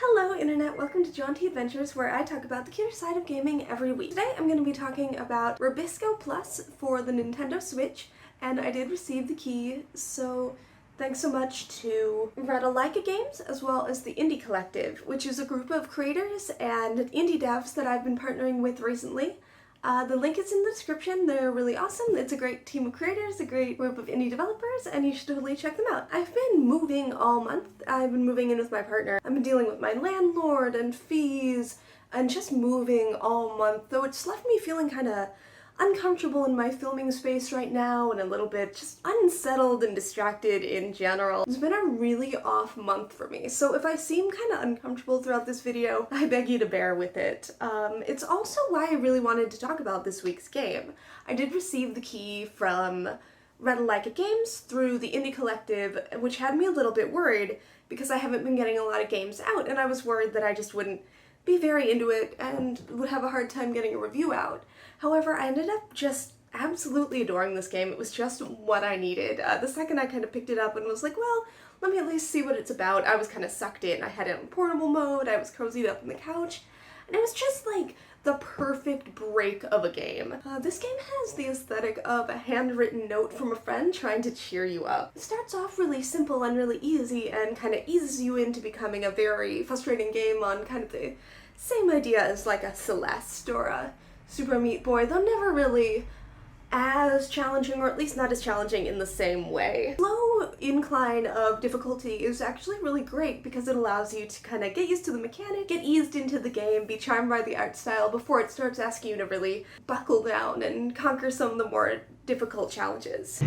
Hello Internet, welcome to Jaunty Adventures, where I talk about the cuter side of gaming every week. Today I'm going to be talking about Rabisco Plus for the Nintendo Switch, and I did receive the key, so thanks so much to Ratalaika Games, as well as the Indie Collective, which is a group of creators and indie devs that I've been partnering with recently. The link is in the description. They're really awesome. It's a great team of creators, a great group of indie developers, and you should totally check them out. I've been moving all month. I've been moving in with my partner. I've been dealing with my landlord and fees and just moving all month, though it's left me feeling kind of uncomfortable in my filming space right now and a little bit just unsettled and distracted in general. It's been a really off month for me, so if I seem kind of uncomfortable throughout this video, I beg you to bear with it. It's also why I really wanted to talk about this week's game. I did receive the key from Ratalaika Games through the Indie Collective, which had me a little bit worried because I haven't been getting a lot of games out, and I was worried that I just wouldn't be very into it and would have a hard time getting a review out. However, I ended up just absolutely adoring this game. It was just what I needed. The second I kind of picked it up and was like, well, let me at least see what it's about, I was kind of sucked in. I had it in portable mode, I was cozied up on the couch, and it was just like the perfect break of a game. This game has the aesthetic of a handwritten note from a friend trying to cheer you up. It starts off really simple and really easy and kind of eases you into becoming a very frustrating game on kind of the same idea as like a Celeste or a Super Meat Boy, though never really as challenging, or at least not as challenging in the same way. Slow incline of difficulty is actually really great because it allows you to kind of get used to the mechanic, get eased into the game, be charmed by the art style before it starts asking you to really buckle down and conquer some of the more difficult challenges.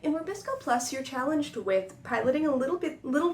In Rabisco Plus, you're challenged with piloting a little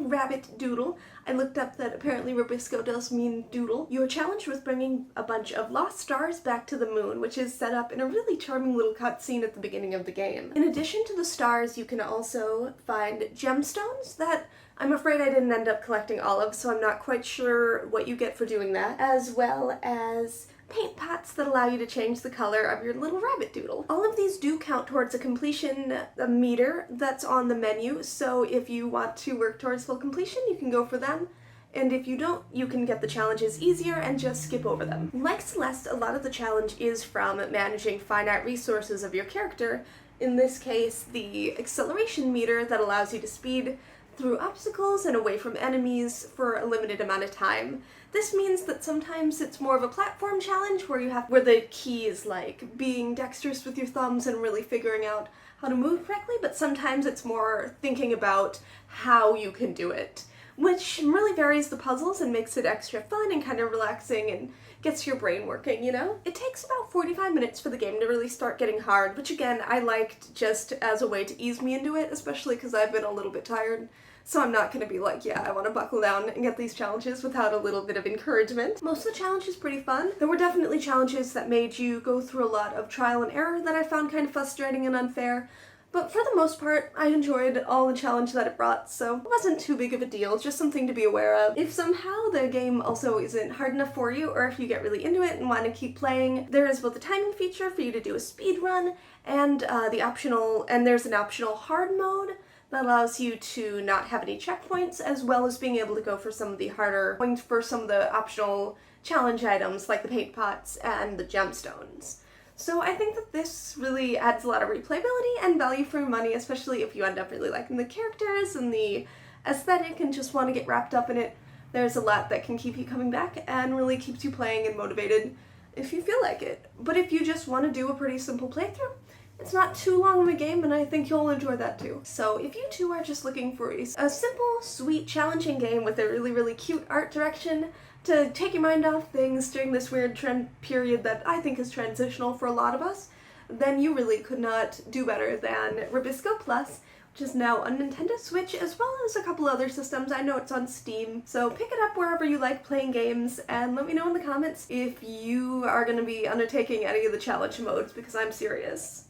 rabbit doodle. I looked up that apparently Rabisco does mean doodle. You are challenged with bringing a bunch of lost stars back to the moon, which is set up in a really charming little cutscene at the beginning of the game. In addition to the stars, you can also find gemstones that I'm afraid I didn't end up collecting all of, so I'm not quite sure what you get for doing that, as well as paint pots that allow you to change the color of your little rabbit doodle. All of these do count towards a completion meter that's on the menu, so if you want to work towards full completion, you can go for them, and if you don't, you can get the challenges easier and just skip over them. Like Celeste, a lot of the challenge is from managing finite resources of your character, in this case the acceleration meter that allows you to speed through obstacles and away from enemies for a limited amount of time. This means that sometimes it's more of a platform challenge where the key is like being dexterous with your thumbs and really figuring out how to move correctly, but sometimes it's more thinking about how you can do it, which really varies the puzzles and makes it extra fun and kind of relaxing and gets your brain working, you know? It takes about 45 minutes for the game to really start getting hard, which again, I liked just as a way to ease me into it, especially because I've been a little bit tired. So I'm not gonna be like, yeah, I want to buckle down and get these challenges without a little bit of encouragement. Most of the challenge is pretty fun. There were definitely challenges that made you go through a lot of trial and error that I found kind of frustrating and unfair, but for the most part, I enjoyed all the challenge that it brought, so it wasn't too big of a deal, just something to be aware of. If somehow the game also isn't hard enough for you, or if you get really into it and want to keep playing, there is both a timing feature for you to do a speed run, and there's an optional hard mode that allows you to not have any checkpoints, as well as being able to go for some of the harder points for some of the optional challenge items like the paint pots and the gemstones. So I think that this really adds a lot of replayability and value for your money, especially if you end up really liking the characters and the aesthetic and just want to get wrapped up in it. There's a lot that can keep you coming back and really keeps you playing and motivated if you feel like it. But if you just want to do a pretty simple playthrough, it's not too long of a game, and I think you'll enjoy that too. So if you too are just looking for a simple, sweet, challenging game with a really, really cute art direction to take your mind off things during this weird trend period that I think is transitional for a lot of us, then you really could not do better than Rabisco Plus, which is now on Nintendo Switch, as well as a couple other systems. I know it's on Steam, so pick it up wherever you like playing games, and let me know in the comments if you are going to be undertaking any of the challenge modes, because I'm serious.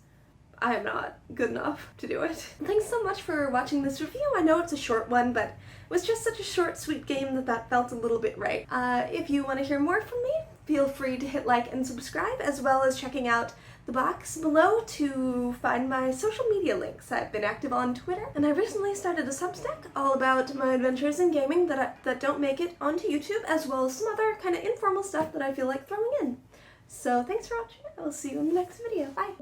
I am not good enough to do it. Thanks so much for watching this review. I know it's a short one, but it was just such a short, sweet game that felt a little bit right. If you want to hear more from me, feel free to hit like and subscribe, as well as checking out the box below to find my social media links. I've been active on Twitter, and I recently started a Substack all about my adventures in gaming that don't make it onto YouTube, as well as some other kind of informal stuff that I feel like throwing in. So thanks for watching. I will see you in the next video. Bye!